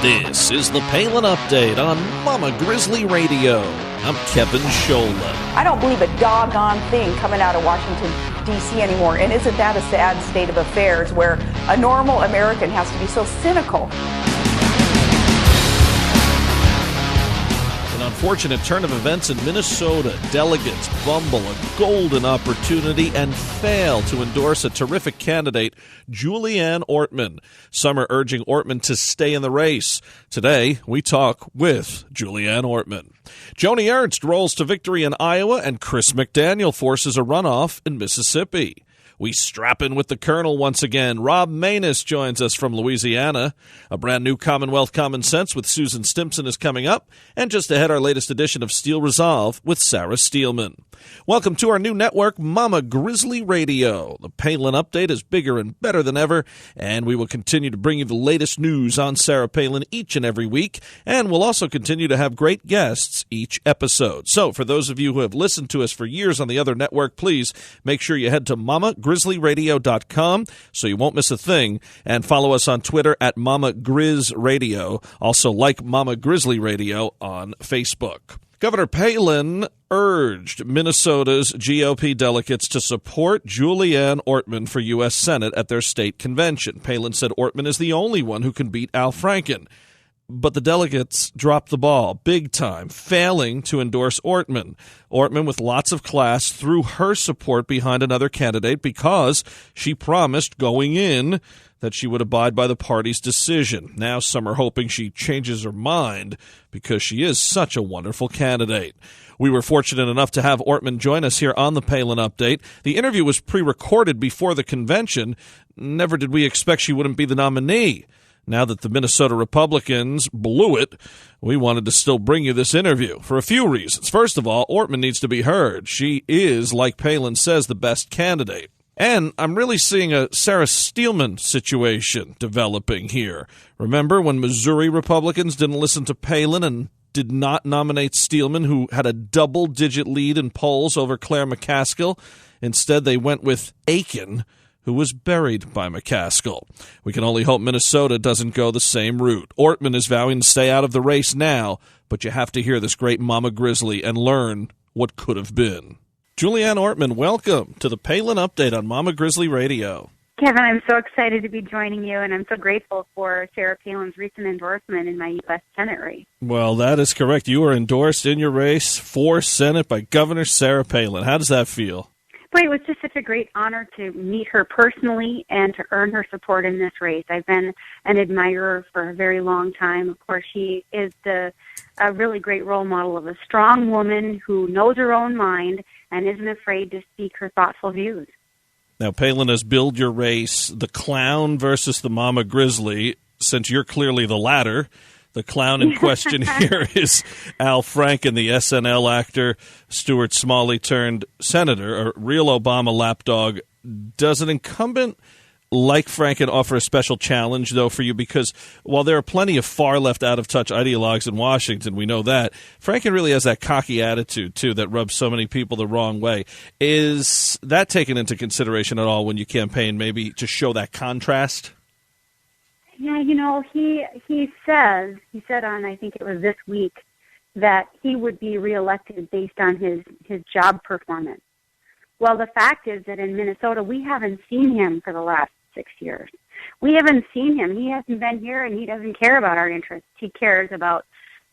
This is the Palin Update on Mama Grizzly Radio. I'm Kevin Scholla. I don't believe a doggone thing coming out of Washington, D.C. anymore. And isn't that a sad state of affairs where a normal American has to be so cynical? An unfortunate turn of events in Minnesota. Delegates bumble a golden opportunity and fail to endorse a terrific candidate, Julianne Ortman. Some are urging Ortman to stay in the race. Today, we talk with Julianne Ortman. Joni Ernst rolls to victory in Iowa, and Chris McDaniel forces a runoff in Mississippi. We strap in with the Colonel once again. Rob Manus joins us from Louisiana. A brand new Commonwealth Common Sense with Susan Stimson is coming up. And just ahead, our latest edition of Steel Resolve with Sarah Steelman. Welcome to our new network, Mama Grizzly Radio. The Palin Update is bigger and better than ever, and we will continue to bring you the latest news on Sarah Palin each and every week, and we'll also continue to have great guests each episode. So for those of you who have listened to us for years on the other network, please make sure you head to mamagrizzlyradio.com so you won't miss a thing, and follow us on Twitter at Mama Grizz Radio. Also like Mama Grizzly Radio on Facebook. Governor Palin urged Minnesota's GOP delegates to support Julianne Ortman for U.S. Senate at their state convention. Palin said Ortman is the only one who can beat Al Franken. But the delegates dropped the ball big time, failing to endorse Ortman. Ortman, with lots of class, threw her support behind another candidate because she promised going in that she would abide by the party's decision. Now some are hoping she changes her mind because she is such a wonderful candidate. We were fortunate enough to have Ortman join us here on the Palin Update. The interview was pre-recorded before the convention. Never did we expect she wouldn't be the nominee. Now that the Minnesota Republicans blew it, we wanted to still bring you this interview for a few reasons. First of all, Ortman needs to be heard. She is, like Palin says, the best candidate. And I'm really seeing a Sarah Steelman situation developing here. Remember when Missouri Republicans didn't listen to Palin and did not nominate Steelman, who had a double-digit lead in polls over Claire McCaskill? Instead, they went with Aiken, who was buried by McCaskill. We can only hope Minnesota doesn't go the same route. Ortman is vowing to stay out of the race now, but you have to hear this great Mama Grizzly and learn what could have been. Julianne Ortman, welcome to the Palin Update on Mama Grizzly Radio. Kevin, I'm so excited to be joining you, and I'm so grateful for Sarah Palin's recent endorsement in my U.S. Senate race. Well, that is correct. You were endorsed in your race for Senate by Governor Sarah Palin. How does that feel? Boy, it was just such a great honor to meet her personally and to earn her support in this race. I've been an admirer for a very long time. Of course, she is a really great role model of a strong woman who knows her own mind and isn't afraid to speak her thoughtful views. Now, Palin has billed your race, the clown versus the Mama Grizzly, since you're clearly the latter. The clown in question here is Al Franken, the SNL actor, Stuart Smalley turned senator, a real Obama lapdog. Does an incumbent like Franken offer a special challenge, though, for you? Because while there are plenty of far-left, out-of-touch ideologues in Washington, we know that, Franken really has that cocky attitude, too, that rubs so many people the wrong way. Is that taken into consideration at all when you campaign, maybe to show that contrast? Yeah, you know, he said on, I think it was this week, that he would be reelected based on his job performance. Well, the fact is that in Minnesota, we haven't seen him for the last 6 years. We haven't seen him. He hasn't been here, and he doesn't care about our interests. He cares about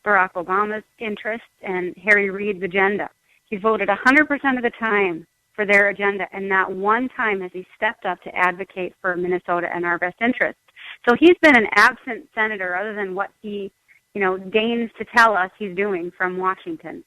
Barack Obama's interests and Harry Reid's agenda. He voted 100% of the time for their agenda, and not one time has he stepped up to advocate for Minnesota and our best interests. So he's been an absent senator other than what he, deigns to tell us he's doing from Washington.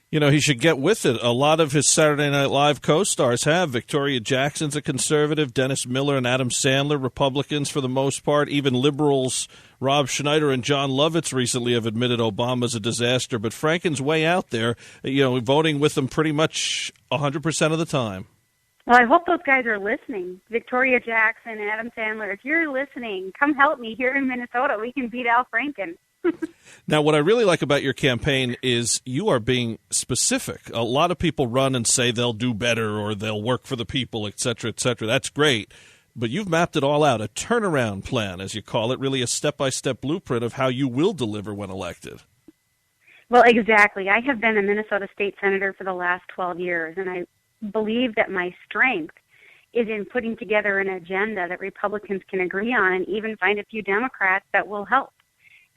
You know, he should get with it. A lot of his Saturday Night Live co-stars have. Victoria Jackson's a conservative. Dennis Miller and Adam Sandler, Republicans for the most part. Even liberals, Rob Schneider and John Lovitz recently have admitted Obama's a disaster. But Franken's way out there, voting with them pretty much 100% of the time. Well, I hope those guys are listening. Victoria Jackson and Adam Sandler, if you're listening, come help me here in Minnesota. We can beat Al Franken. Now, what I really like about your campaign is you are being specific. A lot of people run and say they'll do better or they'll work for the people, et cetera, et cetera. That's great. But you've mapped it all out, a turnaround plan, as you call it, really a step-by-step blueprint of how you will deliver when elected. Well, exactly. I have been a Minnesota state senator for the last 12 years, and I believe that my strength is in putting together an agenda that Republicans can agree on and even find a few Democrats that will help.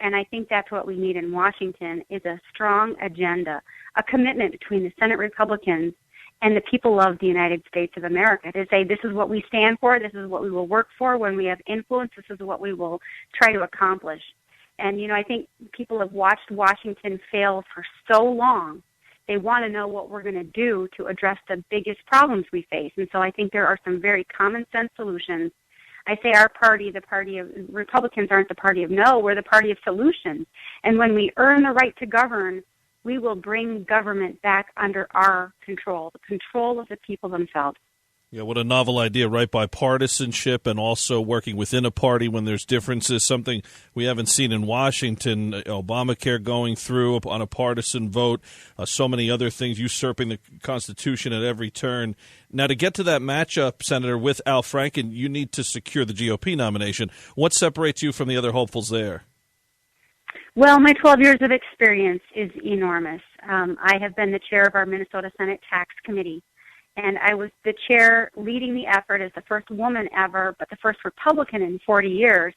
And I think that's what we need in Washington is a strong agenda, a commitment between the Senate Republicans and the people of the United States of America to say this is what we stand for, this is what we will work for when we have influence, this is what we will try to accomplish. And, I think people have watched Washington fail for so long. They want to know what we're going to do to address the biggest problems we face. And so I think there are some very common sense solutions. I say our party, the party of Republicans, aren't the party of no, we're the party of solutions. And when we earn the right to govern, we will bring government back under our control, the control of the people themselves. Yeah, what a novel idea, right? Bipartisanship and also working within a party when there's differences, something we haven't seen in Washington, Obamacare going through on a partisan vote, so many other things, usurping the Constitution at every turn. Now, to get to that matchup, Senator, with Al Franken, you need to secure the GOP nomination. What separates you from the other hopefuls there? Well, my 12 years of experience is enormous. I have been the chair of our Minnesota Senate Tax Committee. And I was the chair leading the effort as the first woman ever, but the first Republican in 40 years,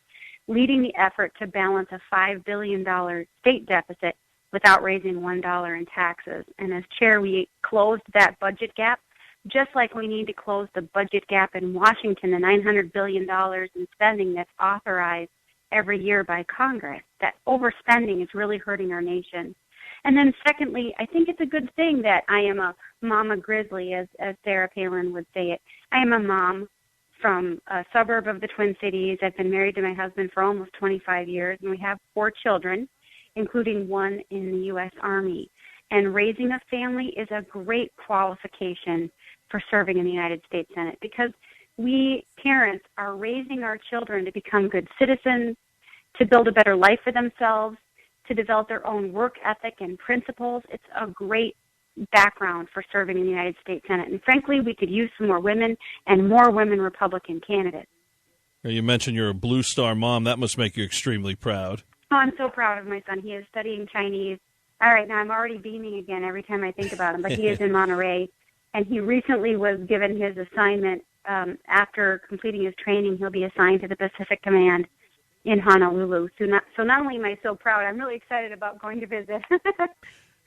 leading the effort to balance a $5 billion state deficit without raising $1 in taxes. And as chair, we closed that budget gap, just like we need to close the budget gap in Washington, the $900 billion in spending that's authorized every year by Congress. That overspending is really hurting our nation. And then secondly, I think it's a good thing that I am a mama grizzly, as Sarah Palin would say it. I am a mom from a suburb of the Twin Cities. I've been married to my husband for almost 25 years, and we have 4 children, including one in the U.S. Army. And raising a family is a great qualification for serving in the United States Senate because we parents are raising our children to become good citizens, to build a better life for themselves, to develop their own work ethic and principles. It's a great background for serving in the United States Senate. And frankly, we could use some more women and more women Republican candidates. You mentioned you're a Blue Star mom. That must make you extremely proud. Oh, I'm so proud of my son. He is studying Chinese. All right, now I'm already beaming again every time I think about him, but he is in Monterey. And he recently was given his assignment. After completing his training, he'll be assigned to the Pacific Command in Honolulu. So not only am I so proud, I'm really excited about going to visit.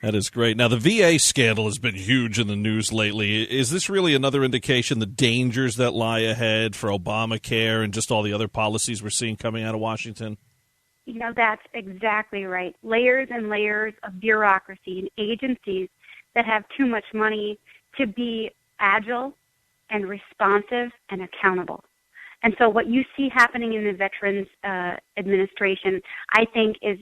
That is great. Now, the VA scandal has been huge in the news lately. Is this really another indication the dangers that lie ahead for Obamacare and just all the other policies we're seeing coming out of Washington? That's exactly right. Layers and layers of bureaucracy and agencies that have too much money to be agile and responsive and accountable. And so what you see happening in the Veterans Administration, I think, is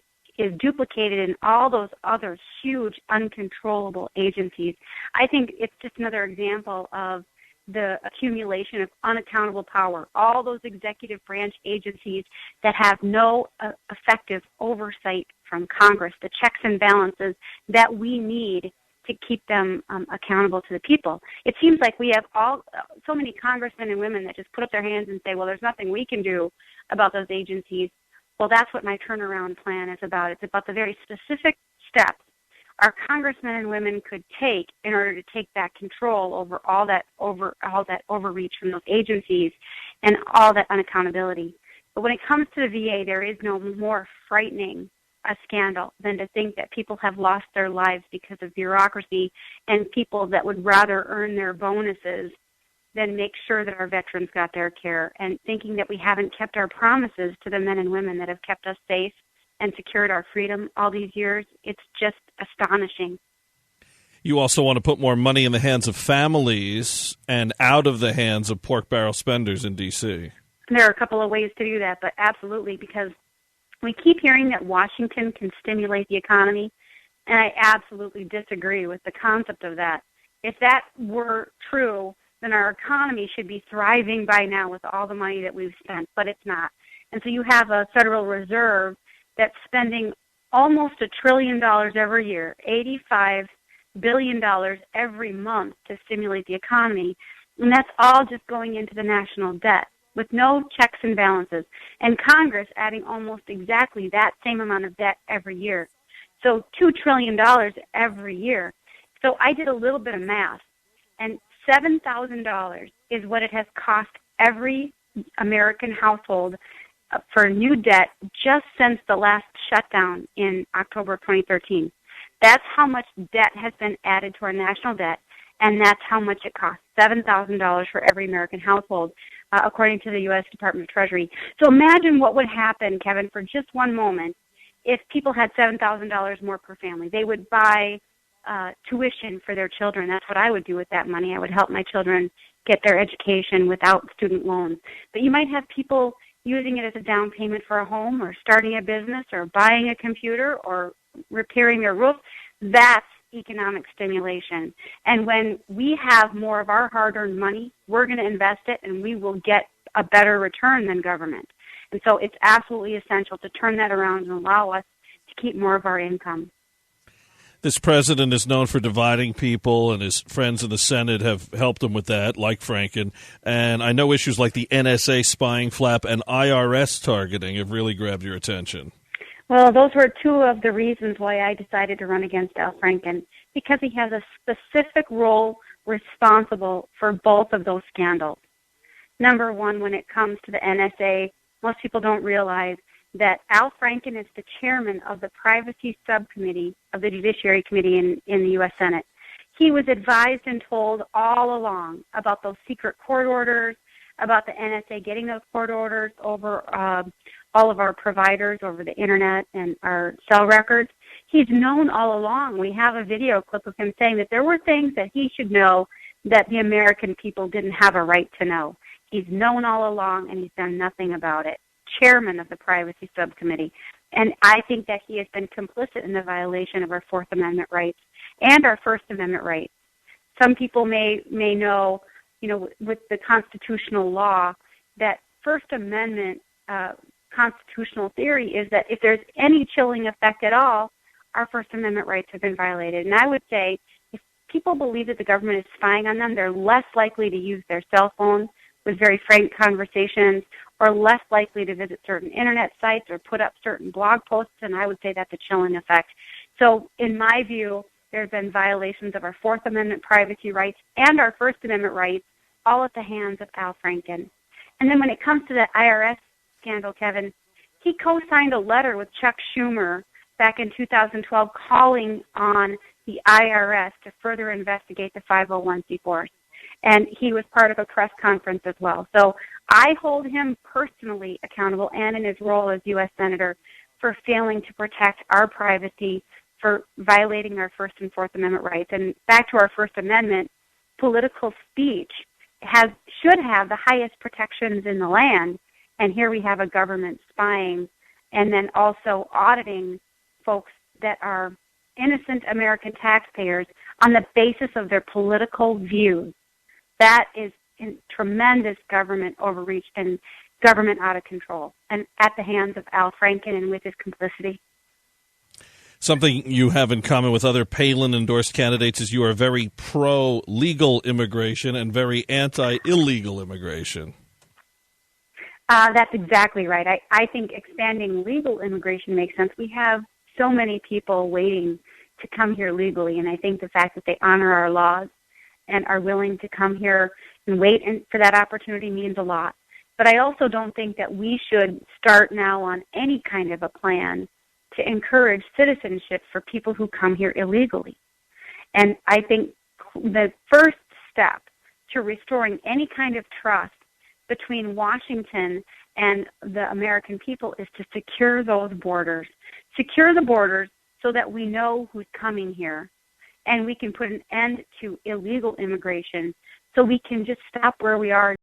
duplicated in all those other huge, uncontrollable agencies. I think it's just another example of the accumulation of unaccountable power, all those executive branch agencies that have no effective oversight from Congress, the checks and balances that we need to keep them accountable to the people. It seems like we have so many congressmen and women that just put up their hands and say, well, there's nothing we can do about those agencies. Well, that's what my turnaround plan is about. It's about the very specific steps our congressmen and women could take in order to take back control over all that overreach from those agencies and all that unaccountability. But when it comes to the VA, there is no more frightening a scandal than to think that people have lost their lives because of bureaucracy and people that would rather earn their bonuses than make sure that our veterans got their care, and thinking that we haven't kept our promises to the men and women that have kept us safe and secured our freedom all these years. It's just astonishing. You also want to put more money in the hands of families and out of the hands of pork barrel spenders in D.C. There are a couple of ways to do that, but absolutely, because we keep hearing that Washington can stimulate the economy, and I absolutely disagree with the concept of that. If that were true, then our economy should be thriving by now with all the money that we've spent, but it's not. And so you have a Federal Reserve that's spending almost $1 trillion every year, $85 billion every month to stimulate the economy. And that's all just going into the national debt with no checks and balances. And Congress adding almost exactly that same amount of debt every year. So $2 trillion every year. So I did a little bit of math, and $7,000 is what it has cost every American household for new debt just since the last shutdown in October of 2013. That's how much debt has been added to our national debt, and that's how much it costs, $7,000 for every American household, according to the U.S. Department of Treasury. So imagine what would happen, Kevin, for just one moment, if people had $7,000 more per family. They would buy tuition for their children. That's what I would do with that money. I would help my children get their education without student loans. But you might have people using it as a down payment for a home or starting a business or buying a computer or repairing their roof. That's economic stimulation. And when we have more of our hard-earned money, we're going to invest it and we will get a better return than government. And so it's absolutely essential to turn that around and allow us to keep more of our income. This president is known for dividing people, and his friends in the Senate have helped him with that, like Franken. And I know issues like the NSA spying flap and IRS targeting have really grabbed your attention. Well, those were two of the reasons why I decided to run against Al Franken, because he has a specific role responsible for both of those scandals. Number one, when it comes to the NSA, most people don't realize that Al Franken is the chairman of the Privacy Subcommittee of the Judiciary Committee in the U.S. Senate. He was advised and told all along about those secret court orders, about the NSA getting those court orders over all of our providers, over the Internet and our cell records. He's known all along. We have a video clip of him saying that there were things that he should know that the American people didn't have a right to know. He's known all along, and he's done nothing about it. Chairman of the Privacy Subcommittee. And I think that he has been complicit in the violation of our Fourth Amendment rights and our First Amendment rights. Some people may know, with the constitutional law, that First Amendment constitutional theory is that if there's any chilling effect at all, our First Amendment rights have been violated. And I would say if people believe that the government is spying on them, they're less likely to use their cell phone with very frank conversations, or less likely to visit certain Internet sites or put up certain blog posts, and I would say that's a chilling effect. So in my view, there have been violations of our Fourth Amendment privacy rights and our First Amendment rights, all at the hands of Al Franken. And then when it comes to the IRS scandal, Kevin, he co-signed a letter with Chuck Schumer back in 2012 calling on the IRS to further investigate the 501c4s. And he was part of a press conference as well. So I hold him personally accountable, and in his role as U.S. Senator, for failing to protect our privacy, for violating our First and Fourth Amendment rights. And back to our First Amendment, political speech should have the highest protections in the land, and here we have a government spying and then also auditing folks that are innocent American taxpayers on the basis of their political views. That is tremendous government overreach and government out of control, and at the hands of Al Franken and with his complicity. Something you have in common with other Palin-endorsed candidates is you are very pro-legal immigration and very anti-illegal immigration. That's exactly right. I think expanding legal immigration makes sense. We have so many people waiting to come here legally, and I think the fact that they honor our laws and are willing to come here and wait for that opportunity means a lot. But I also don't think that we should start now on any kind of a plan to encourage citizenship for people who come here illegally. And I think the first step to restoring any kind of trust between Washington and the American people is to secure those borders. Secure the borders so that we know who's coming here, and we can put an end to illegal immigration so we can just stop where we are